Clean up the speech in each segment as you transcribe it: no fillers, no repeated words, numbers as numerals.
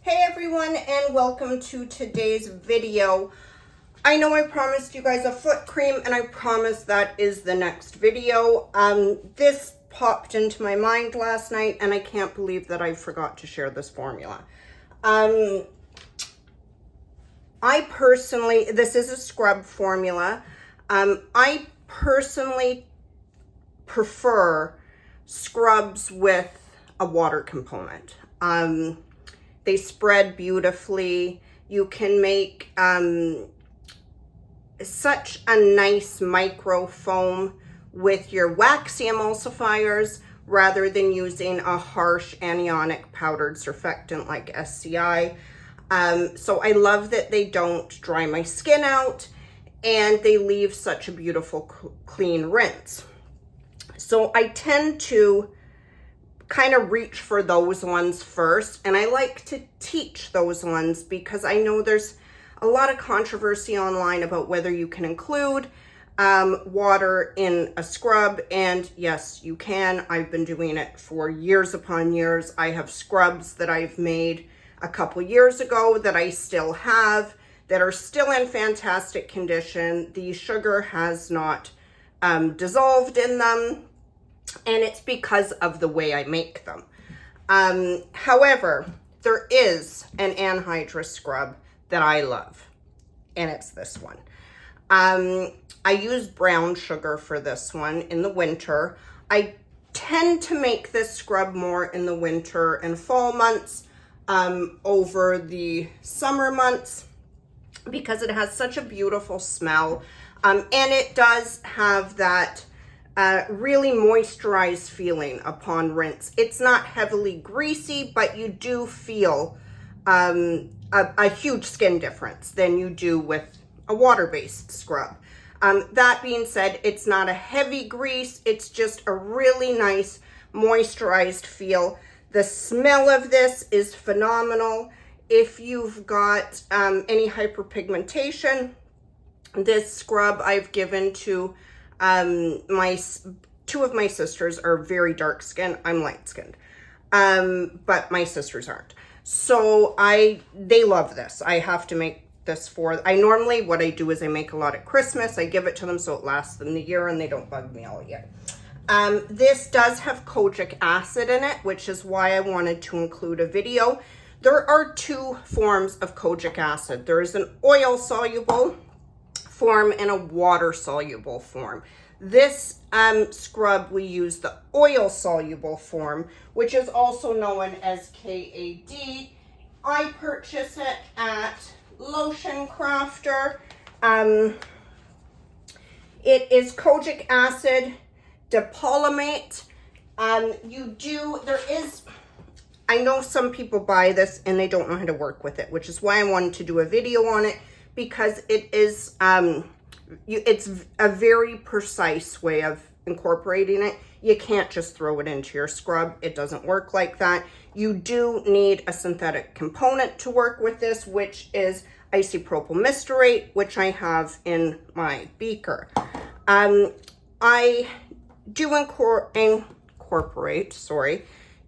Hey everyone, and welcome to today's video. I know I promised you guys a foot cream, and I promise that is the next video. This popped into my mind last night, and I can't believe that I forgot to share this formula. I personally, this is a scrub formula. I personally prefer scrubs with a water component. They spread beautifully. You can make such a nice micro foam with your waxy emulsifiers rather than using a harsh anionic powdered surfactant like SCI. So I love that they don't dry my skin out and they leave such a beautiful clean rinse. So I tend to kind of reach for those ones first, and I like to teach those ones because I know there's a lot of controversy online about whether you can include water in a scrub, and yes, you can. I've been doing it for years upon years. I have scrubs that I've made a couple years ago that I still have that are still in fantastic condition. The sugar has not dissolved in them, and it's because of the way I make them. However, there is an anhydrous scrub that I love, and it's this one. I use brown sugar for this one in the winter. I tend to make this scrub more in the winter and fall months over the summer months because it has such a beautiful smell, and it does have that really moisturized feeling upon rinse. It's not heavily greasy, but you do feel a huge skin difference than you do with a water-based scrub. That being said, it's not a heavy grease. It's just a really nice moisturized feel. The smell of this is phenomenal. If you've got any hyperpigmentation, this scrub I've given to two of my sisters are very dark skinned. I'm light skinned, but my sisters aren't. So they love this. I have to make this for, normally what I do is I make a lot at Christmas. I give it to them so it lasts them the year and they don't bug me all year. This does have kojic acid in it, which is why I wanted to include a video. There are two forms of kojic acid. There is an oil soluble form and a water soluble form. This scrub, we use the oil soluble form, which is also known as KAD. I purchase it at Lotion Crafter. It is kojic acid dipolymate. I know some people buy this and they don't know how to work with it, which is why I wanted to do a video on it, because it is it's a very precise way of incorporating it. You can't just throw it into your scrub. It doesn't work like that. You do need a synthetic component to work with this, which is isopropyl mestarate, which I have in my beaker. I do incorporate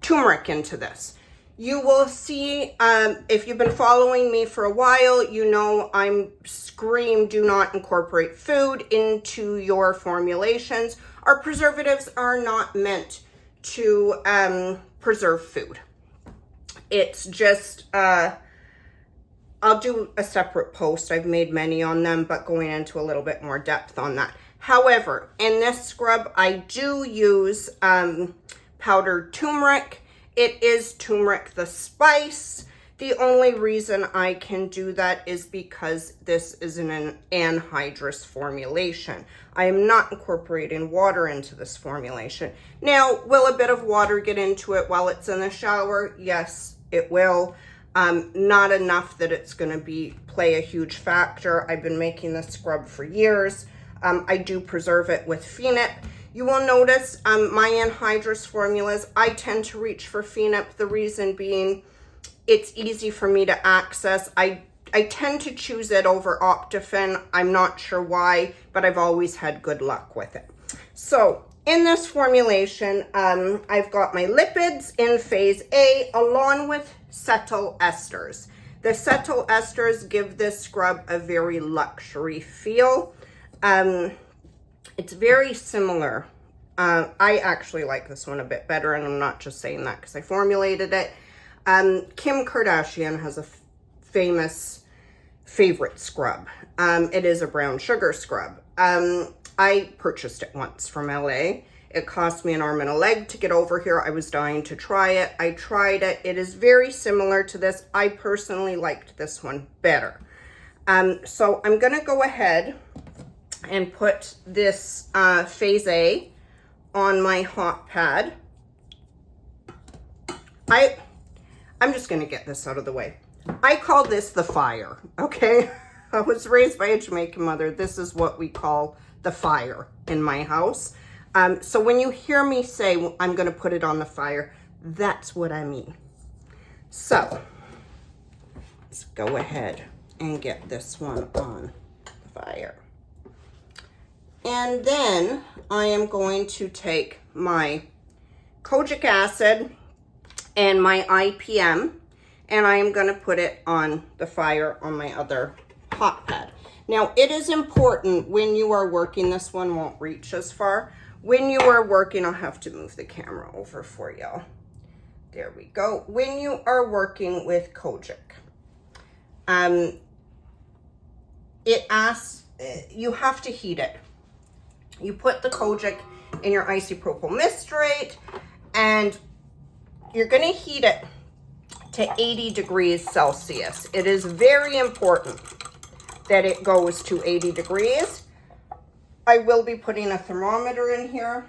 turmeric into this. You will see, if you've been following me for a while, you know I'm scream, do not incorporate food into your formulations. Our preservatives are not meant to preserve food. It's just, I'll do a separate post. I've made many on them, but going into a little bit more depth on that. However, in this scrub, I do use powdered turmeric. It is turmeric the spice. The only reason I can do that is because this is an anhydrous formulation. I am not incorporating water into this formulation. Now, will a bit of water get into it while it's in the shower? Yes, it will. Not enough that it's going to play a huge factor. I've been making this scrub for years. I do preserve it with phenip. You will notice my anhydrous formulas, I tend to reach for phenip. The reason being, it's easy for me to access. I tend to choose it over Optifin. I'm not sure why, but I've always had good luck with it. So in this formulation, I've got my lipids in phase A along with cetyl esters. The cetyl esters give this scrub a very luxury feel. It's very similar. I actually like this one a bit better, and I'm not just saying that because I formulated it. Kim Kardashian has a famous favorite scrub. It is a brown sugar scrub. I purchased it once from LA. It cost me an arm and a leg to get over here. I was dying to try it. I tried it. It is very similar to this. I personally liked this one better. So I'm going to go ahead and put this Phase A on my hot pad. I'm just going to get this out of the way. I call this the fire, okay? I was raised by a Jamaican mother. This is what we call the fire in my house. So when you hear me say, well, I'm going to put it on the fire, that's what I mean. So let's go ahead and get this one on the fire. And then I am going to take my kojic acid and my IPM, and I am going to put it on the fire on my other hot pad. Now, it is important when you are working, this one won't reach as far. When you are working, I'll have to move the camera over for y'all. There we go. When you are working with kojic, you have to heat it. You put the kojic in your isopropyl mesturate, and you're going to heat it to 80 degrees Celsius. It is very important that it goes to 80 degrees. I will be putting a thermometer in here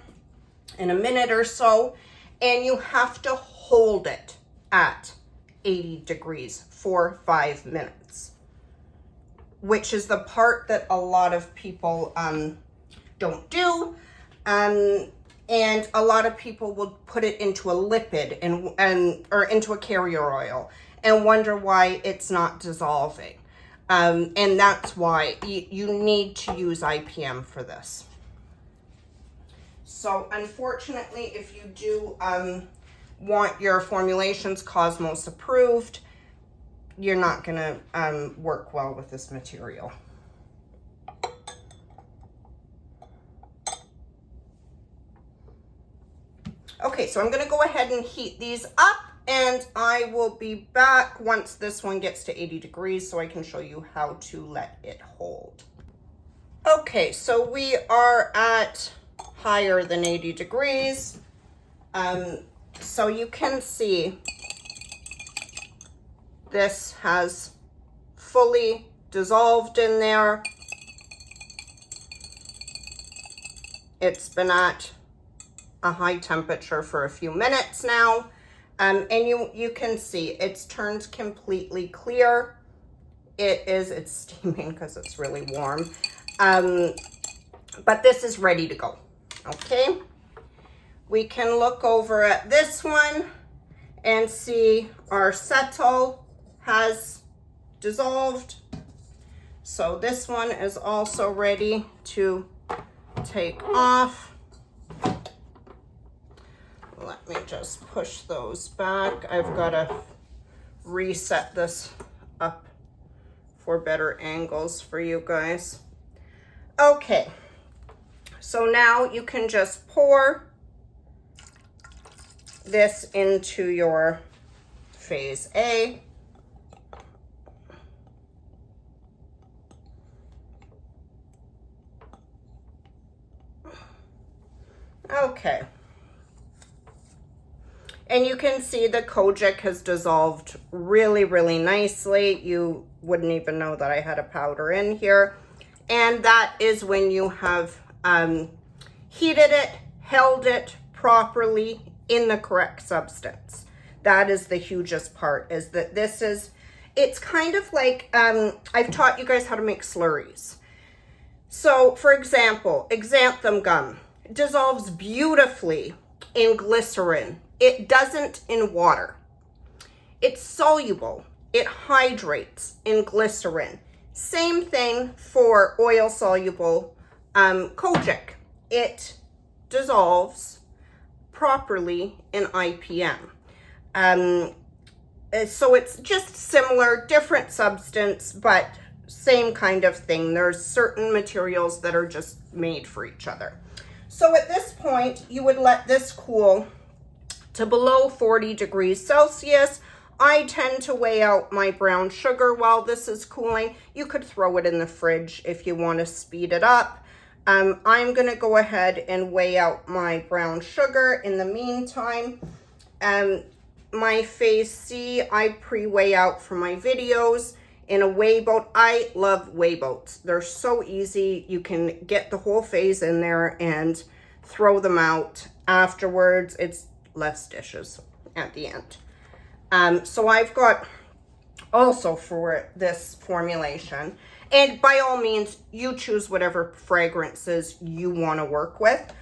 in a minute or so, and you have to hold it at 80 degrees for 5 minutes, which is the part that a lot of people don't do. And a lot of people will put it into a lipid or into a carrier oil and wonder why it's not dissolving. And that's why you need to use IPM for this. So unfortunately, if you do want your formulations Cosmos approved, you're not gonna work well with this material. Okay, so I'm gonna go ahead and heat these up, and I will be back once this one gets to 80 degrees so I can show you how to let it hold. Okay, so we are at higher than 80 degrees. So you can see this has fully dissolved in there. It's been at a high temperature for a few minutes now, and you can see it's turned completely clear. It's steaming because it's really warm, but this is ready to go. Okay, we can look over at this one and see our cetyl has dissolved, so this one is also ready to take off. Let me just push those back. I've got to reset this up for better angles for you guys. Okay, so now you can just pour this into your Phase A. Okay. And you can see the kojic has dissolved really, really nicely. You wouldn't even know that I had a powder in here. And that is when you have heated it, held it properly in the correct substance. That is the hugest part, is that it's kind of like, I've taught you guys how to make slurries. So for example, xanthan gum dissolves beautifully in glycerin. It doesn't in water. It's soluble. It hydrates in glycerin. Same thing for oil-soluble kojic. It dissolves properly in IPM. So it's just similar, different substance, but same kind of thing. There's certain materials that are just made for each other. So at this point, you would let this cool to below 40 degrees Celsius. I tend to weigh out my brown sugar while this is cooling. You could throw it in the fridge if you want to speed it up. I'm going to go ahead and weigh out my brown sugar. In the meantime, my phase C, I pre-weigh out for my videos in a weigh boat. I love weigh boats. They're so easy. You can get the whole phase in there and throw them out afterwards. It's less dishes at the end. So I've got also for this formulation, and by all means, you choose whatever fragrances you want to work with.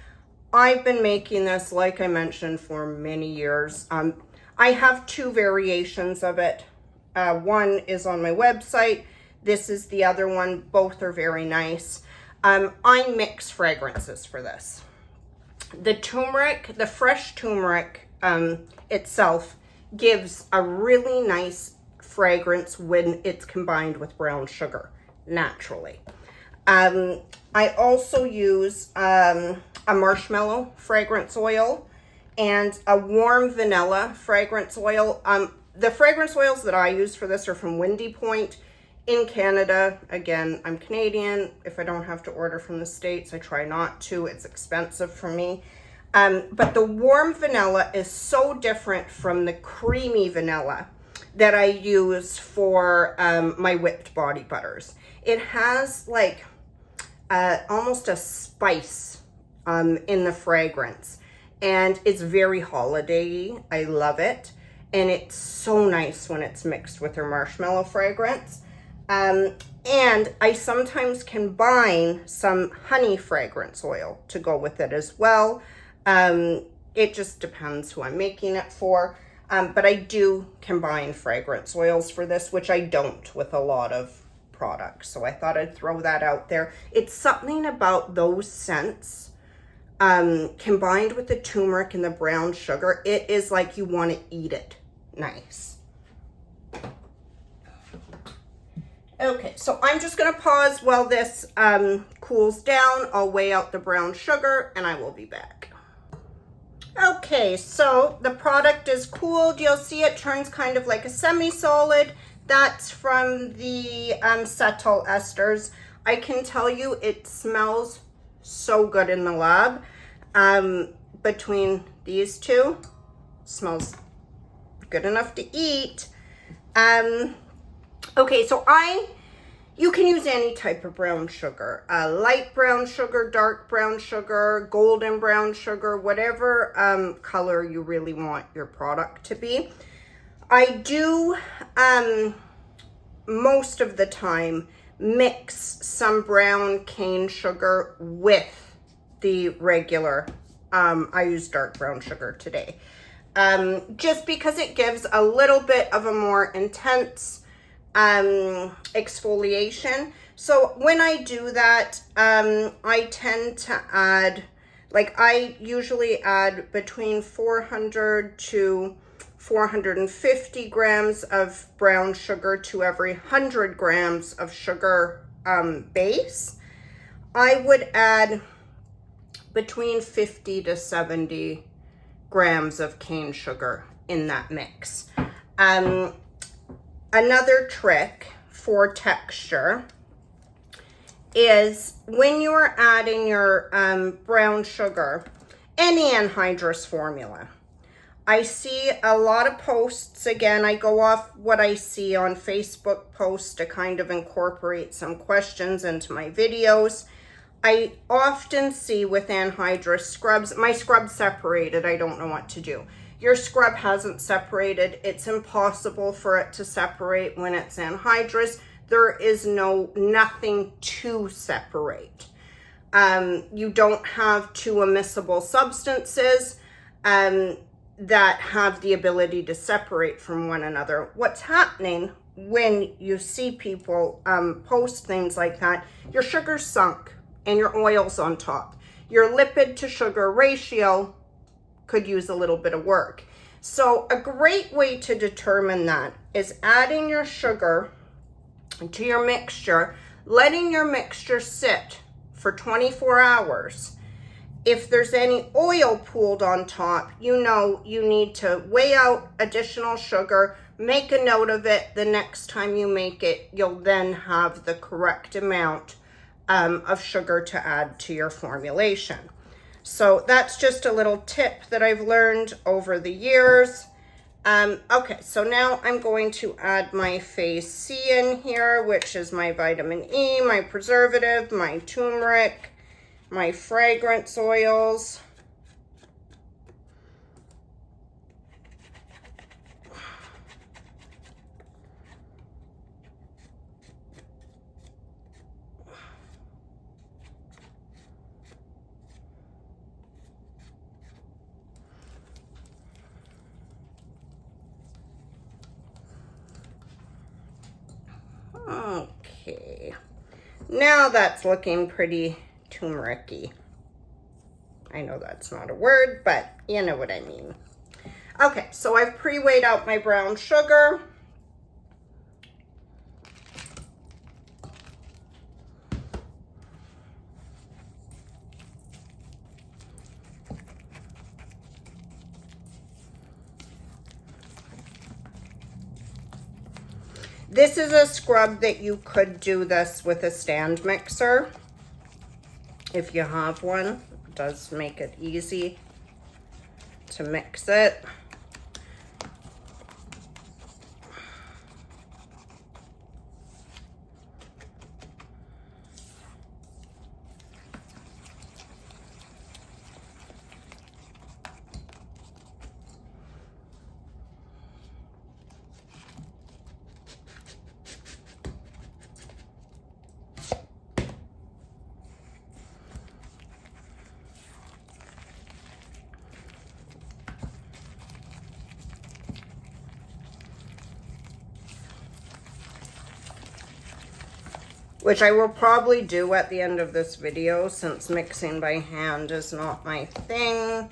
I've been making this, like I mentioned, for many years. I have two variations of it. One is on my website. This is the other one. Both are very nice. I mix fragrances for this. The turmeric, the fresh turmeric itself gives a really nice fragrance when it's combined with brown sugar, naturally. I also use a marshmallow fragrance oil and a warm vanilla fragrance oil. The fragrance oils that I use for this are from Windy Point in Canada. Again, I'm Canadian. If I don't have to order from the States, I try not to. It's expensive for me. But the warm vanilla is so different from the creamy vanilla that I use for my whipped body butters. It has like almost a spice in the fragrance, and it's very holiday-y. I love it, and it's so nice when it's mixed with her marshmallow fragrance. And I sometimes combine some honey fragrance oil to go with it as well. It just depends who I'm making it for. But I do combine fragrance oils for this, which I don't with a lot of products. So I thought I'd throw that out there. It's something about those scents combined with the turmeric and the brown sugar. It is like you want to eat it nice. Okay, so I'm just going to pause while this cools down. I'll weigh out the brown sugar and I will be back. Okay, so the product is cooled. You'll see it turns kind of like a semi-solid. That's from the cetyl esters. I can tell you it smells so good in the lab. Between these two, smells good enough to eat. Okay, so you can use any type of brown sugar, light brown sugar, dark brown sugar, golden brown sugar, whatever color you really want your product to be. I do, most of the time, mix some brown cane sugar with the regular, I use dark brown sugar today. Just because it gives a little bit of a more intense exfoliation. So when I do that, I tend to add, like I usually add between 400 to 450 grams of brown sugar to every 100 grams of sugar base. I would add between 50 to 70 grams of cane sugar in that mix. Another trick for texture is when you're adding your brown sugar, any anhydrous formula. I see a lot of posts, again, I go off what I see on Facebook posts to kind of incorporate some questions into my videos. I often see with anhydrous scrubs, my scrub separated, I don't know what to do. Your scrub hasn't separated. It's impossible for it to separate when it's anhydrous. There is nothing to separate. You don't have two immiscible substances that have the ability to separate from one another. What's happening when you see people post things like that, your sugar's sunk and your oil's on top. Your lipid to sugar ratio could use a little bit of work. So a great way to determine that is adding your sugar to your mixture, letting your mixture sit for 24 hours. If there's any oil pooled on top, you know you need to weigh out additional sugar, make a note of it. The next time you make it, you'll then have the correct amount of sugar to add to your formulation. So that's just a little tip that I've learned over the years. Okay, so now I'm going to add my phase C in here, which is my vitamin E, my preservative, my turmeric, my fragrance oils. Okay, now that's looking pretty turmeric-y. I know that's not a word, but you know what I mean. Okay, so I've pre-weighed out my brown sugar. This is a scrub that you could do this with a stand mixer if you have one. It does make it easy to mix it. Which I will probably do at the end of this video, since mixing by hand is not my thing.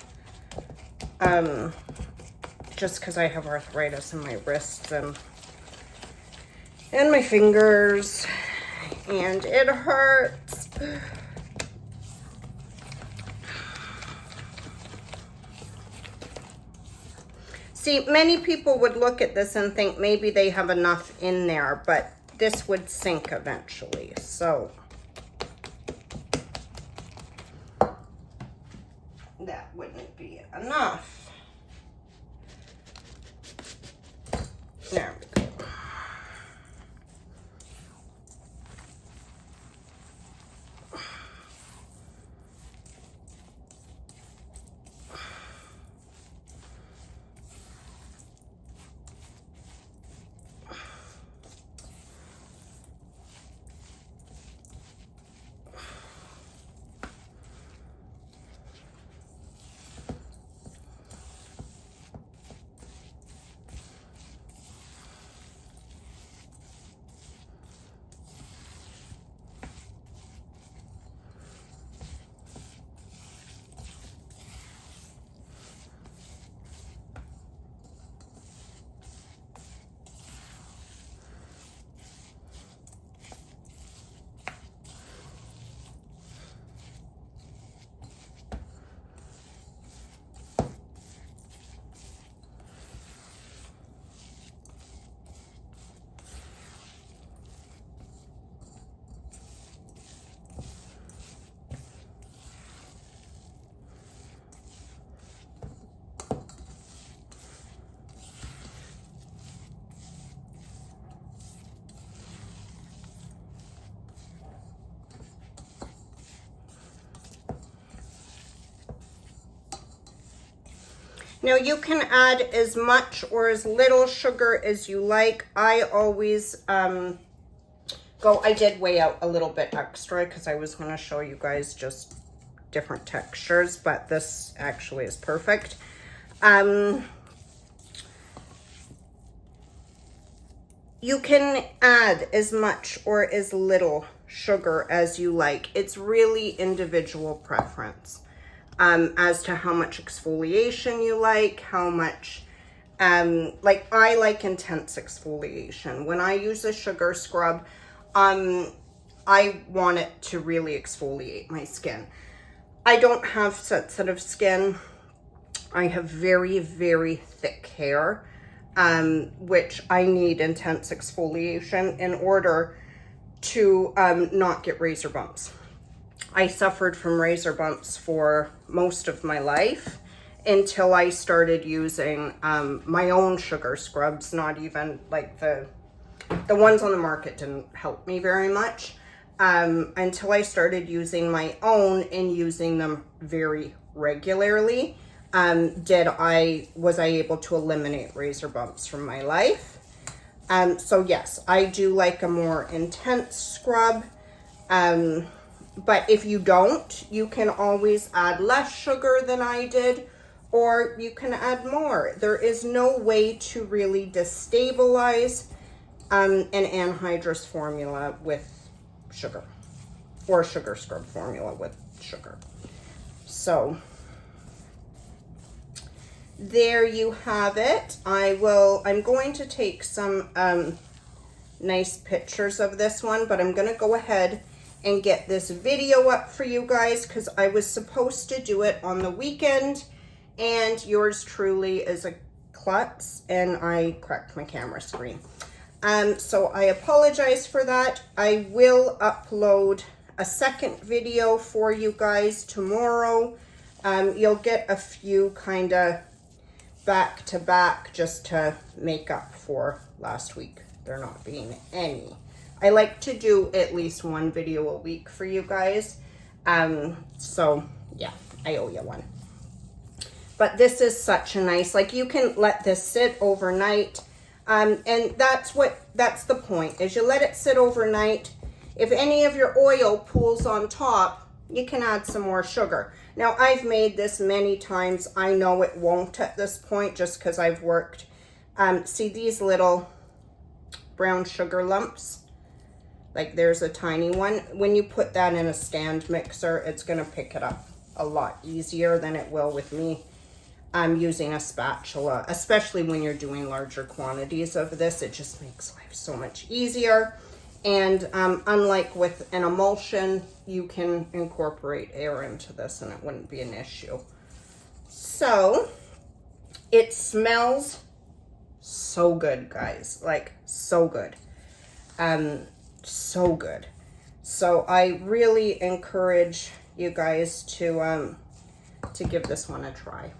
Just because I have arthritis in my wrists and my fingers, and it hurts. See, many people would look at this and think maybe they have enough in there, but this would sink eventually, so that wouldn't be enough. There we go. Now you can add as much or as little sugar as you like. I always I did weigh out a little bit extra because I was going to show you guys just different textures, but this actually is perfect. You can add as much or as little sugar as you like. It's really individual preference. As to how much exfoliation you like, how much Like I like intense exfoliation. When I use a sugar scrub, I want it to really exfoliate my skin. I don't have sensitive skin. I have very, very thick hair, which I need intense exfoliation in order to not get razor bumps. I suffered from razor bumps for most of my life until I started using my own sugar scrubs. Not even like the ones on the market didn't help me very much. Until I started using my own and using them very regularly, was I able to eliminate razor bumps from my life. So yes, I do like a more intense scrub. But if you don't, you can always add less sugar than I did, or you can add more. There is no way to really destabilize an anhydrous formula with sugar, or sugar scrub formula with sugar. So there you have it. I'm going to take some nice pictures of this one, but I'm going to go ahead and get this video up for you guys because I was supposed to do it on the weekend and yours truly is a klutz and I cracked my camera screen. So I apologize for that. I will upload a second video for you guys tomorrow. You'll get a few kind of back to back just to make up for last week there not being any. I like to do at least one video a week for you guys. So yeah, I owe you one. But this is such a nice, like you can let this sit overnight. And that's the point, is you let it sit overnight. If any of your oil pools on top, you can add some more sugar. Now, I've made this many times. I know it won't at this point just because I've worked. See these little brown sugar lumps? Like there's a tiny one. When you put that in a stand mixer, it's going to pick it up a lot easier than it will with me. I'm using a spatula, especially when you're doing larger quantities of this. It just makes life so much easier. And unlike with an emulsion, you can incorporate air into this and it wouldn't be an issue. So it smells so good, guys, like so good. So good. So I really encourage you guys to give this one a try.